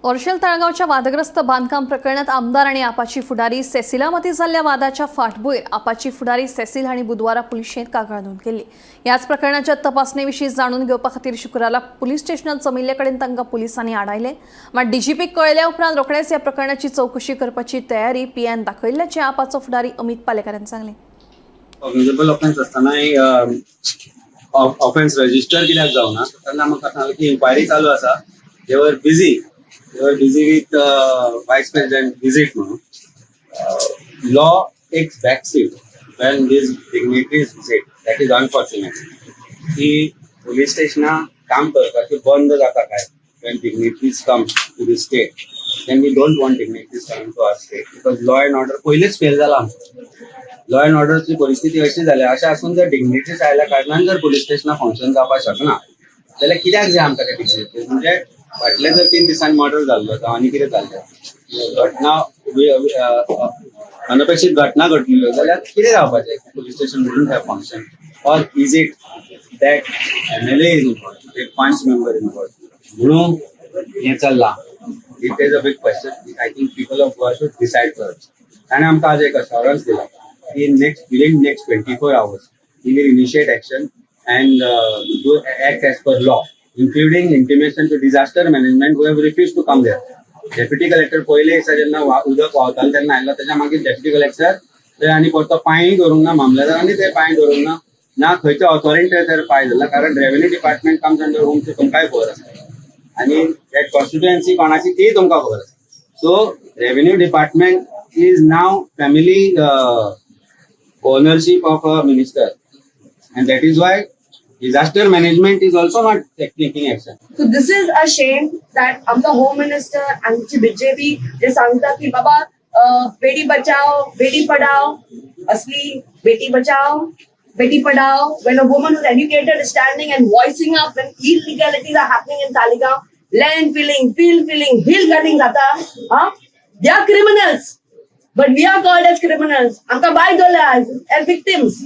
ऑर्शल तळगावच्या वादग्रस्त बांधकाम प्रकरणात आमदार आणि आपाची फुडारी सेसिला मती जाल्ल्या वादाच्या फाटभूंयेर आपाची फुडारी सेसिल हांणी बुधवारा पुलिशेंत कागाळ नोंद केली। याच प्रकरणाच्या तपासणेविशीं जाणून घेवपा खातीर शुक्रारा पुलीस स्टेशनात जमिल्ले कडेन तांकां पुलिसांनी आडायले। मात डीजीपीक कळयल्या उपरांत रोखडेच ह्या प्रकरणाची चौकशी करपाची तयारी पीआयन दाखयल्ल्याचें आपाचो फुडारी अमित पालेकारान सांगलें। ऑफेन्सिबल ऑफेन्स असताना ऑफेन्स रजिस्टर कित्याक जावना तेन्ना म्हाका सांगलें की इन्क्वायरी चालू आसा। They were busy with vice president visit म्हणून law takes back seat when these dignitaries visit. That is unfortunate. की पोलीस स्टेशना काम करपाचें बंद जाता काय when dignitaries come to the state. Then we don't want dignitaries coming to our state because law and order पयलींच fail जाला। Law and ऑर्डरची परिस्थिती अशी झाली अशें आसून जर डिग्निटीज आयल्या कारणान जर पुलीस स्टेशनां फंक्शन जावपाक शकना जाल्यार कित्याक जाय आमकां ते डिग्निटीज? म्हणजे फाटले जर 3 दिसांनी मर्डर जाल्लो जावं आनी कितें जाल्लें घटना अनपेक्षीत घटना घडलेल्यो जाल्यार कितें जावपाचें? Police station wouldn't have function or is it that MLA is involved, एक पंच मेंबर इन्वॉल्वड म्हणून हें चल्लां? It is a big question. I think people of Goa should decide first. ताणें आमकां आज एक अश्योरन्स दिला within next 24 hours, he will initiate action and act as per law, including intimation to disaster management who have refused to come there. Deputy collector पहिले दिसा जेन्ना उदक व्हांवतालें तेन्ना आयलो, तेच्या मागीर डेप्युटी कलेक्टर थंय आनी परतो पांय धरूंक ना, मामलेदारांनी ते पांय धरूंक ना, ना खंयच्या ऑथॉरिटी तर पांय धरला, कारण revenue department comes under home ते तुमकांय खबर आसा आनी दॅट कॉन्स्टिट्युएन्सी कोणाची ती तुमकां खबर आसा. So revenue department is now family ownership of a minister, and that is why disaster management is also not taking action. So this is a shame that the home minister and BJP जे सांगता की बाबा बेटी बचाओ बेटी पढ़ाओ, असली Beti Bachao Beti Padhao when a woman who's educated is standing and voicing up when illegalities are happening in Talegaon, land filling, field filling, hill cutting zata, they are criminals. But we are called as criminals. Amka buy dollars as victims.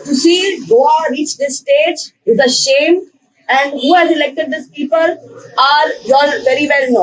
To see Goa reach this stage is a shame. And who has elected these people are you all very well know.